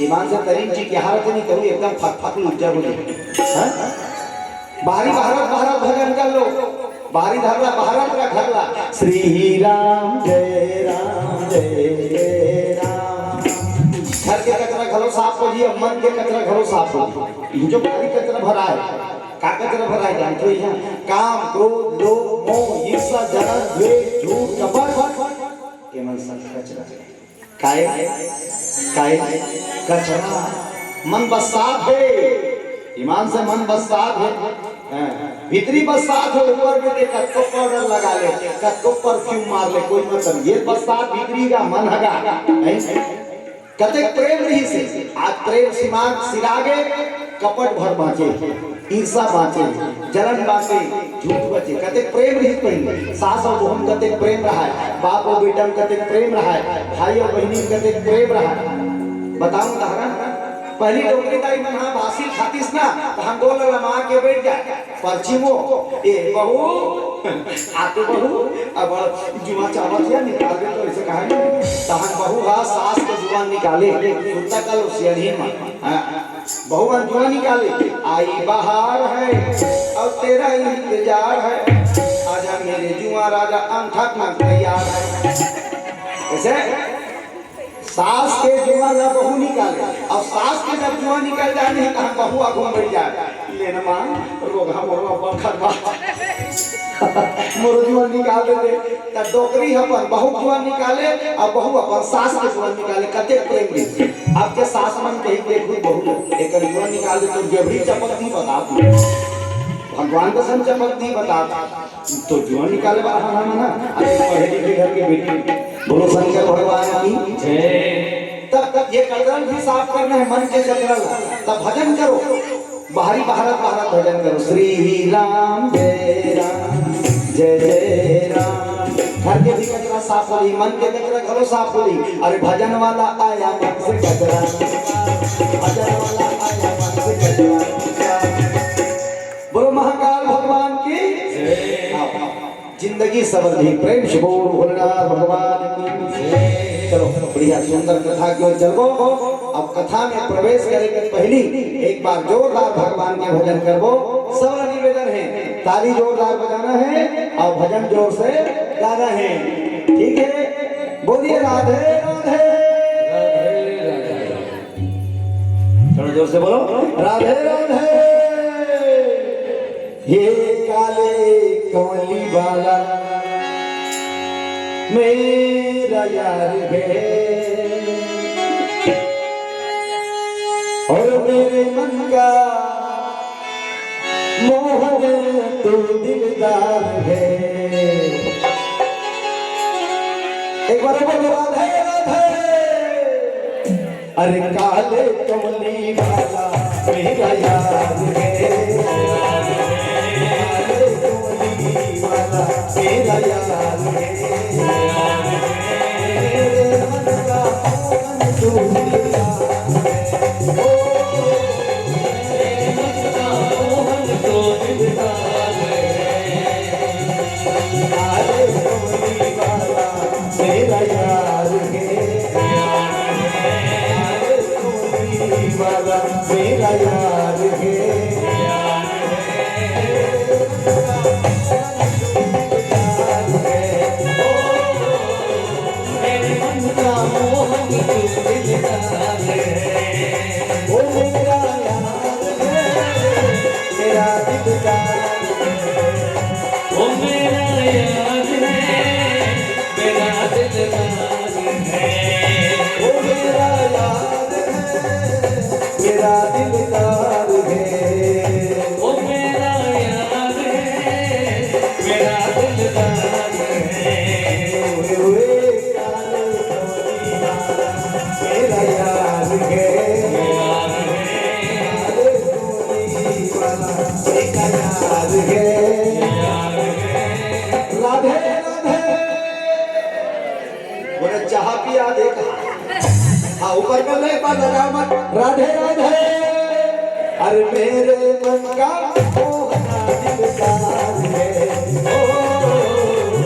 ईमान से तरीन जी की हालत नहीं करूँ एकदम फक लुच्चा बोले बाहरी भारत भजन कर लो बाहरी धरला भारत का घरला श्री राम जय राम घर के कचरा घरों साफ हो जी मन के कचरा घरों साफ हो जो बाहरी कचरा भरा है का कचरा भरा है जानते हो यहाँ काम क्रोध लोभ मोह ईर्ष्या जलन द्वेष झूठ कपट ये मन सब कचरा काय कचरा मन बसात है ईमान से मन बसात है भीतरी बसात है ऊपर में देखा तो पाउडर लगा ले तो परफ्यूम मार ले कोई मतलब ये बसात भीतरी का मन हगा कते प्रेम रही से आज प्रेम सीमान सिरागे कपट भर बाँचे ईर्षा बाँचे जलन बाँचे झूठ बचे कते प्रेम रही पहले सास और बहन कते प्रेम रहा है बाप और बेटा कते प्रेम रहा है भाई और बहनी कते प्रेम रहा है बताऊं उदाहरण पहली डोकरी ताई मन हाँ भासी खातीस ना तो हम बोल लमा के बैठ जाए पर्ची वो ए बहू आते बहू अब जुआ चावल या निकाल दे तो ऐसे कहा तो हम बहू हा सास के जुबान निकाले सुनता कल उसी अधीन में बहू मन जुआ निकाले आई बाहर है और तेरा इंतजार है आजा मेरे जुआ राजा अंगठा में तैयार है ऐसे सास के जुआ ना बहू निकाले और सास के जब जुआ निकल जाए नहीं तो हम बहू आगू बढ़ जाए लेना मान रोगा मोरवा बखर बा मोर जुआ निकाल देते तब डोकरी अपन बहू जुआ निकाले और बहू अपन सास के जुआ निकाले कते प्रेम दी आपके सास मन कहीं देखो बहू एक जुआ निकाल दे तो जबरी चपकती बता भगवान को सम चपकती बता तो जुआ निकाले बाहर ना अरे पढ़े लिखे घर के बेटी बोलो शंकर भगवान की जय तब ये कचरा भी साफ करना है मन के कचरा तब भजन करो बाहरी भारत भजन करो श्री राम जय राम घर के भी कचरा साफ होली मन के कचरा घरों साफ होली अरे भजन वाला आया मन से कचरा भजन वाला आया मन से कचरा बोलो महाकाल भगवान की जिंदगी समृद्धि प्रेम से बोल भोलेनाथ भगवान की चलो बढ़िया सुंदर कथा की ओर चलो अब कथा में प्रवेश करने के पहले एक बार जोरदार भगवान के भजन करबो सब निवेदन है ताली जोरदार बजाना है और भजन जोर से गाना है ठीक है बोलिए राधे राधे थोड़ा जोर से बोलो राधे राधे ये काले कमली वाला मेरा यार है और मेरे मन का मोहन तो दिलदार है एक बार बोलो राधे राधे अरे काले कमली वाला मेरा यार है मेरा यार है मेरे मन का मोहन तू दिलदार है ओ मेरे मन का मोहन तू दिलदार है काले कमली वाला मेरा यार है काले कमली वाला मेरा यार है ऊपर में नहीं बात लगा मत राधे राधे अरे मेरे मन का मोहना दिलदार है ओ